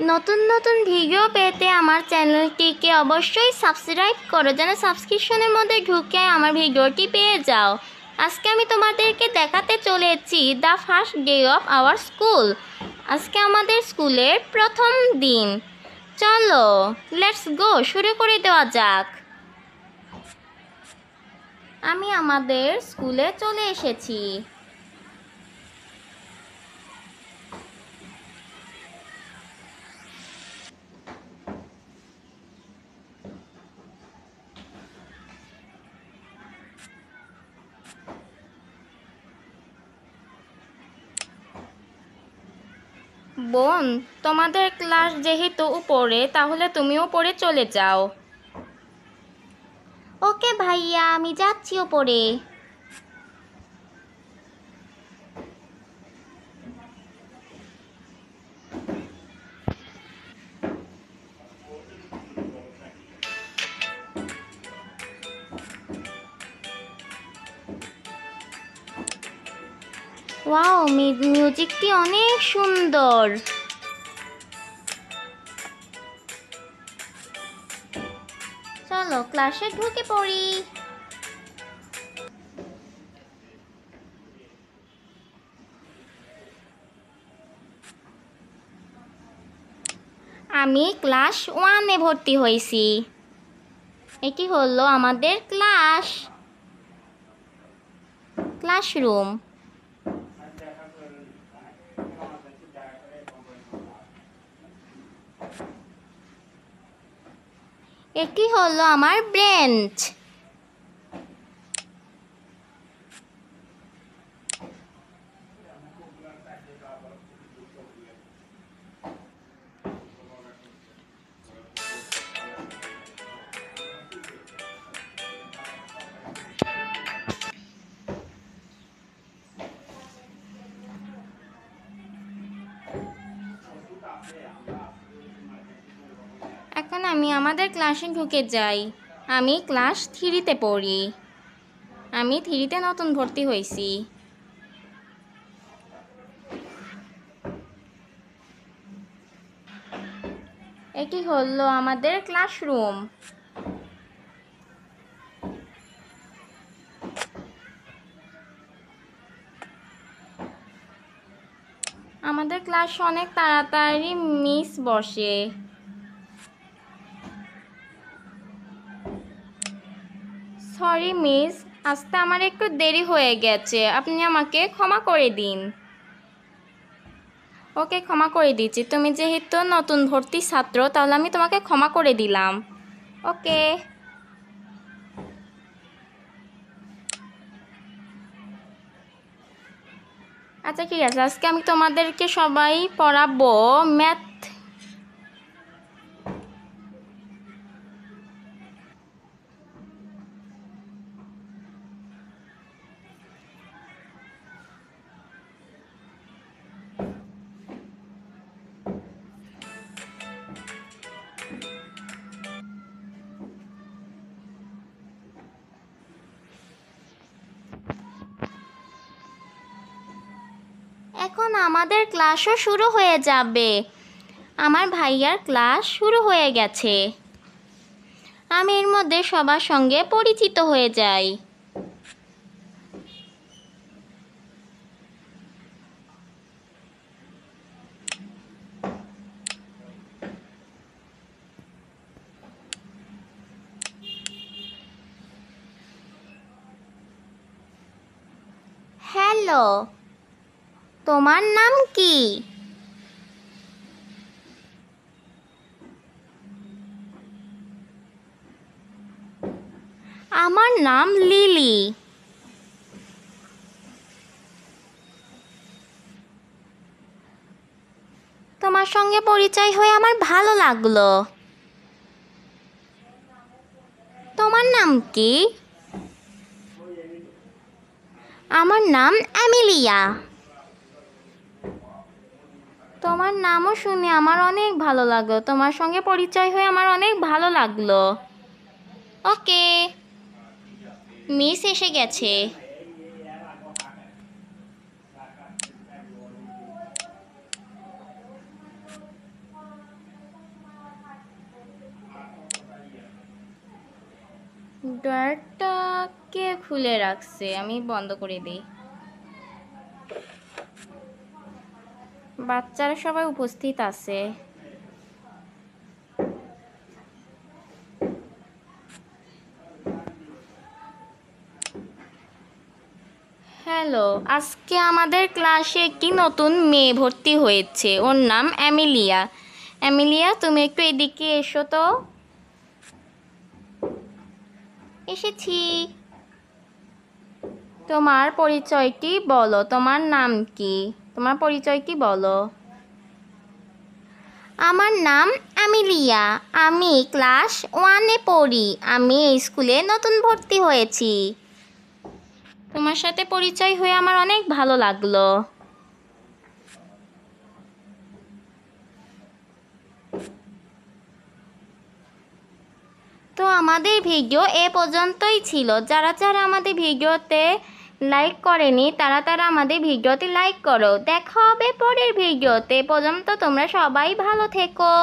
নতুন নতুন ভিডিও পেতে আমার চ্যানেলটিকে অবশ্যই সাবস্ক্রাইব করো, যেন সাবস্ক্রিপশনের মধ্যে ঢুকে আমার ভিডিওটি পেয়ে যাও। আজকে আমি তোমাদেরকে দেখাতে চলেছি the first day of our school. আজকে আমাদের স্কুলের প্রথম দিন। চলো লেটস গো, শুরু করে দেওয়া যাক। আমি আমাদের স্কুলে চলে এসেছি। বোন, তোমাদের ক্লাস যেহেতু উপরে, তাহলে তুমিও উপরে চলে যাও। ওকে ভাইয়া, আমি যাচ্ছি উপরে। ওয়াও, মিউজিকটি অনেক সুন্দর। চলো ক্লাসে ঢুকে পড়ি। আমি ক্লাস 1-এ ভর্তি হয়েছি। এটি হলো আমাদের ক্লাসরুম। এটি হলো আমার বেঞ্চ। এখন আমি আমাদের ক্লাসে ঢুকে যাই। আমি ক্লাস 3-তে পড়ি। আমি 3-তে নতুন ভর্তি হয়েছি। এটি হলো আমাদের ক্লাসরুম। আমাদের ক্লাস অনেক তাড়াতাড়ি মিস বসে। সরি মিস, আসতে আমার একটু দেরি হয়ে গেছে, আপনি আমাকে ক্ষমা করে দিন। ওকে, ক্ষমা করে দিচ্ছি। তুমি যেহেতু নতুন ভর্তি ছাত্র, তাহলে আমি তোমাকে ক্ষমা করে দিলাম। ওকে। আচ্ছা ঠিক আছে, আজকে আমি তোমাদেরকে সবাই পড়াবো ম্যাথ। এখন আমাদের ক্লাসও শুরু হয়ে যাবে। আমার ভাইয়ার ক্লাস শুরু হয়ে গেছে। আমি এর মধ্যে সবার সঙ্গে পরিচিত হয়ে যাই। হ্যালো, তোমার নাম কি? আমার নাম লিলি। তোমার সঙ্গে পরিচয় হয়ে আমার ভালো লাগলো। তোমার নাম কি? আমার নাম অ্যামেলিয়া। তোমার নামও শুনে আমার অনেক ভালো লাগলো। তোমার সঙ্গে পরিচয় হয়ে আমার অনেক ভালো লাগলো। ওকে, মিস এসে গেছে। ডয়ারটা কে খুলে রাখছে? আমি বন্ধ করে দিই। বাচ্চারা সবাই উপস্থিত আছে। হ্যালো, আজকে আমাদের ক্লাসে একটি নতুন মেয়ে ভর্তি হয়েছে। ওর নাম অ্যামেলিয়া। অ্যামেলিয়া, তুমি একটু এদিকে এসো তো। এসেছি। তোমার পরিচয়টি বলো। তোমার নাম কি? তোমার পরিচয়টি বলো। আমার নাম অ্যামেলিয়া। আমি ক্লাস 1-এ পড়ি। আমি এই স্কুলে নতুন ভর্তি হয়েছি। তোমার সাথে পরিচয় হয়ে আমার অনেক ভালো লাগলো। তো আমাদের ভিডিও এ পর্যন্তই ছিল। যারা যারা আমাদের ভিডিওতে লাইক করেনি তারা আমাদের ভিডিওতে লাইক করো। দেখা হবে পরের ভিডিওতে। পর্যন্ত তোমরা সবাই ভালো থেকো।